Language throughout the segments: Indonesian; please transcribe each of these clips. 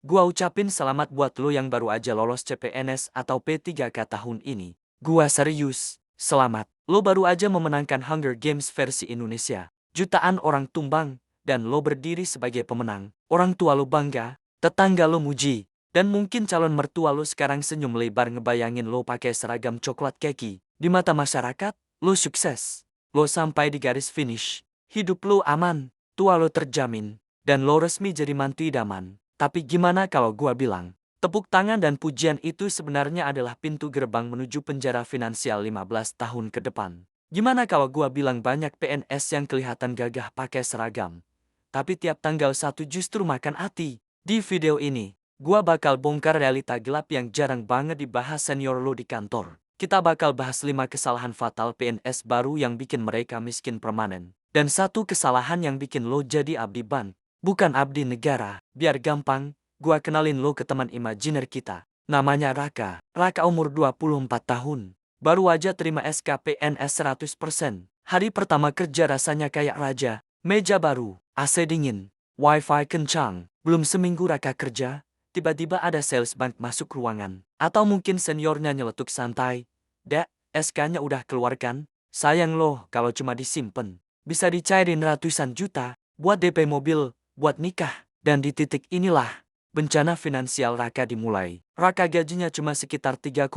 Gua ucapin selamat buat lo yang baru aja lolos CPNS atau P3K tahun ini. Gua serius, selamat. Lo baru aja memenangkan Hunger Games versi Indonesia. Jutaan orang tumbang, dan lo berdiri sebagai pemenang. Orang tua lo bangga, tetangga lo muji, dan mungkin calon mertua lo sekarang senyum lebar ngebayangin lo pakai seragam coklat keki. Di mata masyarakat, lo sukses. Lo sampai di garis finish. Hidup lo aman, tua lo terjamin, dan lo resmi jadi mantu idaman. Tapi gimana kalau gua bilang, tepuk tangan dan pujian itu sebenarnya adalah pintu gerbang menuju penjara finansial 15 tahun ke depan. Gimana kalau gua bilang banyak PNS yang kelihatan gagah pakai seragam, tapi tiap tanggal 1 justru makan hati? Di video ini, gua bakal bongkar realita gelap yang jarang banget dibahas senior lo di kantor. Kita bakal bahas 5 kesalahan fatal PNS baru yang bikin mereka miskin permanen. Dan satu kesalahan yang bikin lo jadi abdi ban. Bukan abdi negara. Biar gampang, gua kenalin lo ke teman imajiner kita. Namanya Raka. Raka umur 24 tahun. Baru aja terima SKPNS 100%. Hari pertama kerja rasanya kayak raja. Meja baru, AC dingin, wifi kencang. Belum seminggu Raka kerja, tiba-tiba ada sales bank masuk ruangan. Atau mungkin seniornya nyeletuk santai. Dek, SK-nya udah keluarkan? Sayang loh kalau cuma disimpen. Bisa dicairin ratusan juta, buat DP mobil, buat nikah. Dan di titik inilah, bencana finansial Raka dimulai. Raka gajinya cuma sekitar 3,5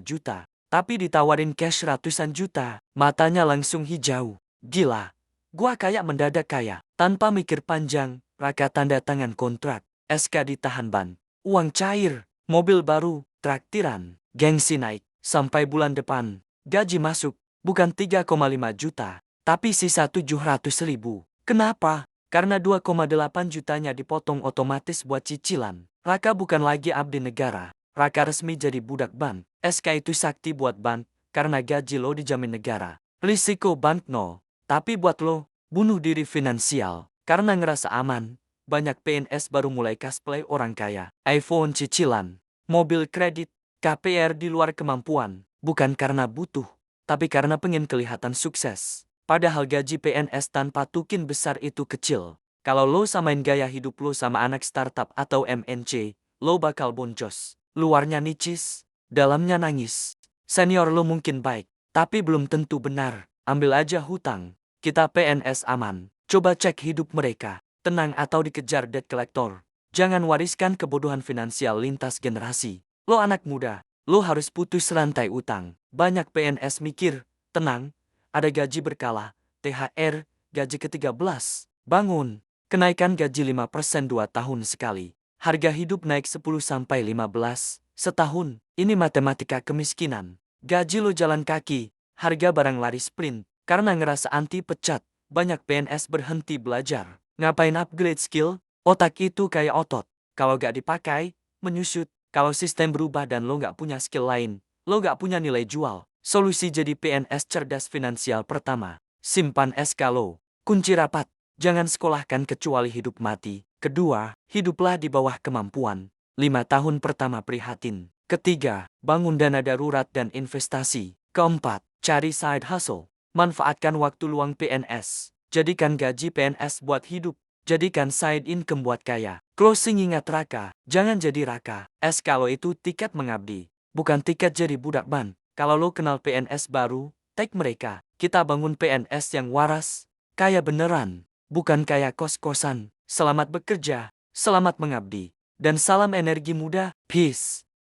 juta. Tapi ditawarin cash ratusan juta. Matanya langsung hijau. Gila, gua kayak mendadak kaya. Tanpa mikir panjang, Raka tanda tangan kontrak. SK ditahan ban. Uang cair, mobil baru, traktiran. Gengsi naik. Sampai bulan depan, gaji masuk. Bukan 3,5 juta, tapi sisa 700.000. Kenapa? Karena 2,8 jutanya dipotong otomatis buat cicilan. Raka bukan lagi abdi negara. Raka resmi jadi budak bank. SK itu sakti buat bank, karena gaji lo dijamin negara. Risiko bank nol. Tapi buat lo, bunuh diri finansial. Karena ngerasa aman, banyak PNS baru mulai cosplay orang kaya. iPhone cicilan, mobil kredit, KPR di luar kemampuan. Bukan karena butuh, tapi karena pengen kelihatan sukses. Padahal gaji PNS tanpa tukin besar itu kecil. Kalau lo samain gaya hidup lo sama anak startup atau MNC, lo bakal boncos. Luarnya nicis, dalamnya nangis. Senior lo mungkin baik, tapi belum tentu benar. Ambil aja hutang. Kita PNS aman. Coba cek hidup mereka. Tenang atau dikejar debt collector. Jangan wariskan kebodohan finansial lintas generasi. Lo anak muda, lo harus putus rantai utang. Banyak PNS mikir, tenang, ada gaji berkala, THR, gaji ke-13. Bangun, kenaikan gaji 5% 2 tahun sekali. Harga hidup naik 10-15 setahun. Ini matematika kemiskinan. Gaji lo jalan kaki, harga barang lari sprint. Karena ngerasa anti pecat, banyak PNS berhenti belajar. Ngapain upgrade skill? Otak itu kayak otot. Kalau gak dipakai, menyusut. Kalau sistem berubah dan lo gak punya skill lain, lo gak punya nilai jual. Solusi jadi PNS cerdas finansial pertama, simpan SK lo. Kunci rapat, jangan sekolahkan kecuali hidup mati. Kedua, hiduplah di bawah kemampuan. 5 tahun pertama prihatin. Ketiga, bangun dana darurat dan investasi. Keempat, cari side hustle. Manfaatkan waktu luang PNS. Jadikan gaji PNS buat hidup. Jadikan side income buat kaya. Closing ingat Raka, jangan jadi Raka. SK lo itu tiket mengabdi, bukan tiket jadi budak ban. Kalau lo kenal PNS baru, tag mereka. Kita bangun PNS yang waras, kaya beneran, bukan kaya kos-kosan. Selamat bekerja, selamat mengabdi, dan salam energi muda. Peace.